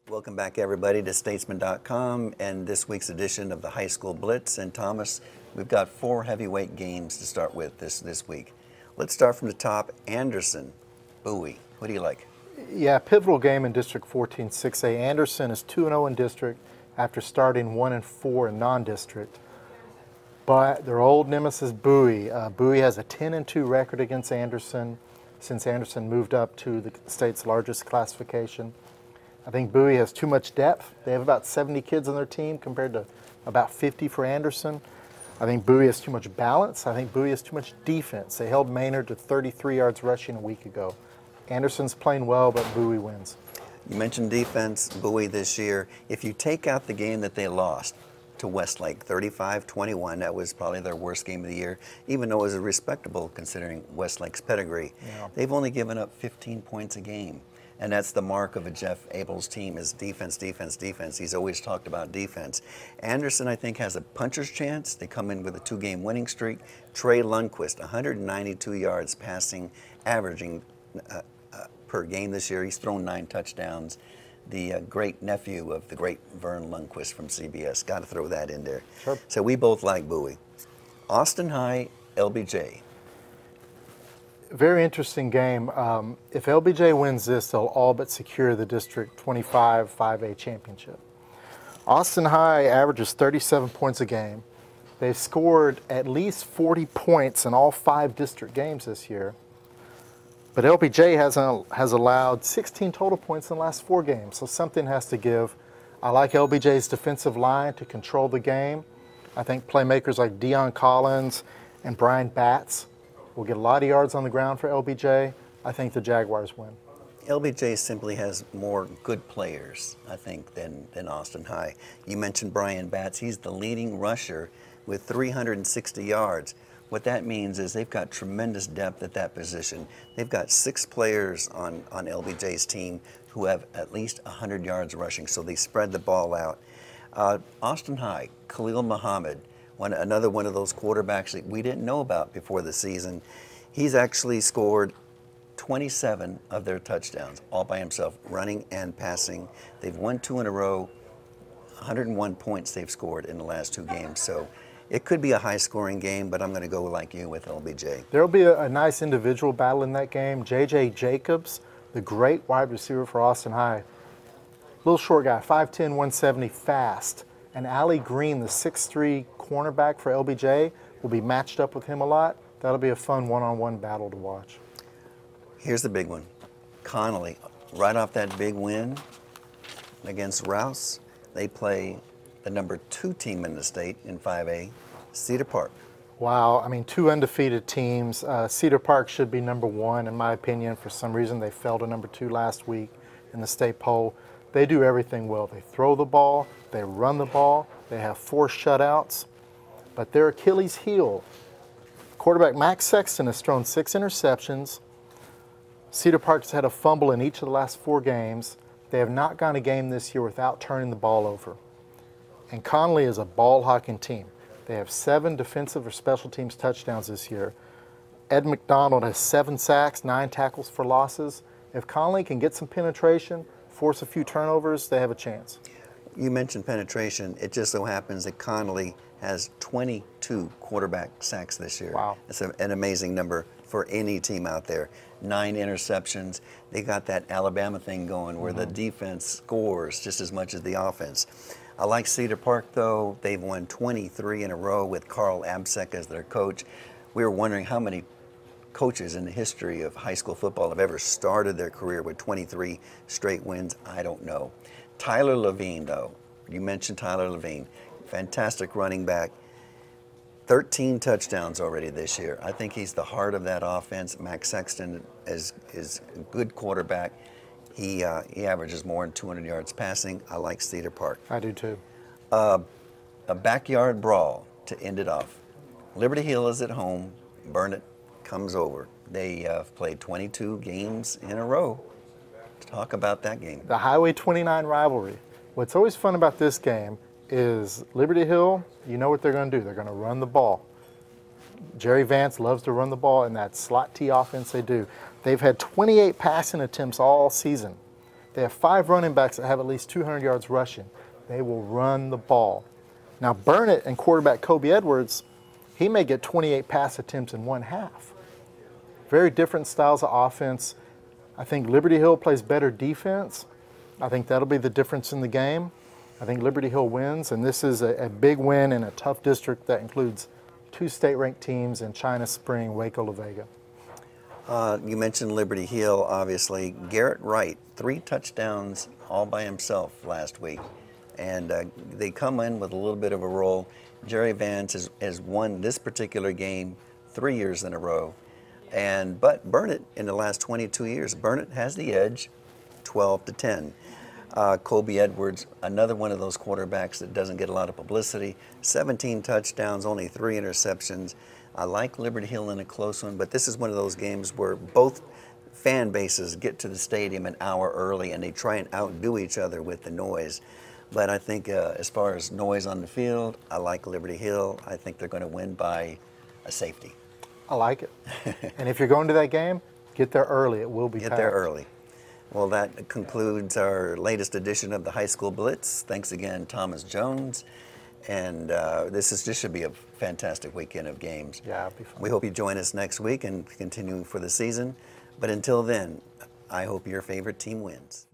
Welcome back, everybody, to Statesman.com and this week's edition of the High School Blitz. And Thomas, we've got 4 heavyweight games to start with this week. Let's start from the top. Anderson, Bowie. What do you like? Yeah, pivotal game in District 14 6A. Anderson is 2-0 in district after starting 1-4 in non-district. But their old nemesis, Bowie. Bowie has a 10-2 record against Anderson since Anderson moved up to the state's largest classification. I think Bowie has too much depth. They have about 70 kids on their team compared to about 50 for Anderson. I think Bowie has too much balance. I think Bowie has too much defense. They held Maynard to 33 yards rushing a week ago. Anderson's playing well, but Bowie wins. You mentioned defense, Bowie this year. If you take out the game that they lost to Westlake, 35-21, that was probably their worst game of the year, even though it was respectable considering Westlake's pedigree. Yeah. They've only given up 15 points a game. And that's the mark of a Jeff Abel's team, is defense, defense, defense. He's always talked about defense. Anderson, I think, has a puncher's chance. They come in with a 2-game winning streak. Trey Lundquist, 192 yards passing, averaging per game this year. He's thrown 9 touchdowns. The great nephew of the great Vern Lundquist from CBS. Got to throw that in there. Sure. So we both like Bowie. Austin High, LBJ. Very interesting game. If LBJ wins this, they'll all but secure the District 25 5A championship. Austin High averages 37 points a game. They've scored at least 40 points in all 5 district games this year. But LBJ has allowed 16 total points in the last 4 games, so something has to give. I like LBJ's defensive line to control the game. I think playmakers like Deion Collins and Brian Batts will get a lot of yards on the ground for LBJ. I think the Jaguars win. LBJ simply has more good players, I think, than Austin High. You mentioned Brian Batts. He's the leading rusher with 360 yards. What that means is they've got tremendous depth at that position. They've got 6 players on LBJ's team who have at least 100 yards rushing, so they spread the ball out. Austin High, Khalil Muhammad, another one of those quarterbacks that we didn't know about before the season. He's actually scored 27 of their touchdowns all by himself, running and passing. They've won 2 in a row, 101 points they've scored in the last 2 games. So it could be a high-scoring game, but I'm going to go like you with LBJ. There will be a nice individual battle in that game. J.J. Jacobs, the great wide receiver for Austin High, little short guy, 5'10", 170, fast. And Allie Green, the 6'3", cornerback for LBJ, will be matched up with him a lot. That'll be a fun one-on-one battle to watch. Here's the big one. Connolly, right off that big win against Rouse, they play the number 2 team in the state in 5A, Cedar Park. Wow, I mean, 2 undefeated teams. Cedar Park should be number 1, in my opinion. For some reason, they fell to number 2 last week in the state poll. They do everything well. They throw the ball, they run the ball, they have 4 shutouts. But their Achilles heel, quarterback Max Sexton has thrown 6 interceptions. Cedar Park's had a fumble in each of the last 4 games. They have not gone a game this year without turning the ball over. And Connolly is a ball-hawking team. They have 7 defensive or special teams touchdowns this year. Ed McDonald has 7 sacks, 9 tackles for losses. If Connolly can get some penetration, force a few turnovers, they have a chance. You mentioned penetration. It just so happens that Connolly has 22 quarterback sacks this year. Wow. It's an amazing number for any team out there. 9 interceptions. They got that Alabama thing going where the defense scores just as much as the offense. I like Cedar Park, though. They've won 23 in a row with Carl Absek as their coach. We were wondering how many coaches in the history of high school football have ever started their career with 23 straight wins. I don't know. Tyler Levine, though. You mentioned Tyler Levine. Fantastic running back. 13 touchdowns already this year. I think he's the heart of that offense. Max Sexton is a good quarterback. He averages more than 200 yards passing. I like Cedar Park. I do too. A backyard brawl to end it off. Liberty Hill is at home. Burnett comes over. They played 22 games in a row. Talk about that game. The Highway 29 rivalry. What's always fun about this game is Liberty Hill, you know what they're going to do. They're going to run the ball. Jerry Vance loves to run the ball in that slot T offense they do. They've had 28 passing attempts all season. They have 5 running backs that have at least 200 yards rushing. They will run the ball. Now, Burnett and quarterback Kobe Edwards, he may get 28 pass attempts in one half. Very different styles of offense. I think Liberty Hill plays better defense. I think that'll be the difference in the game. I think Liberty Hill wins, and this is a big win in a tough district that includes 2 state-ranked teams in China Spring, Waco, La Vega. You mentioned Liberty Hill, obviously. Garrett Wright, 3 touchdowns all by himself last week. And they come in with a little bit of a roll. Jerry Vance has won this particular game 3 years in a row. But Burnett, in the last 22 years, Burnett has the edge, 12-10. Kobe Edwards, another one of those quarterbacks that doesn't get a lot of publicity, 17 touchdowns, only 3 interceptions. I like Liberty Hill in a close one, but this is one of those games where both fan bases get to the stadium an hour early and they try and outdo each other with the noise. But I think as far as noise on the field, I like Liberty Hill. I think they're going to win by a safety. I like it. And if you're going to that game, get there early. It will be Get packed. there early. Well, that concludes our latest edition of the High School Blitz. Thanks again, Thomas Jones. And this should be a fantastic weekend of games. Yeah, it'll be fun. We hope you join us next week and continue for the season. But until then, I hope your favorite team wins.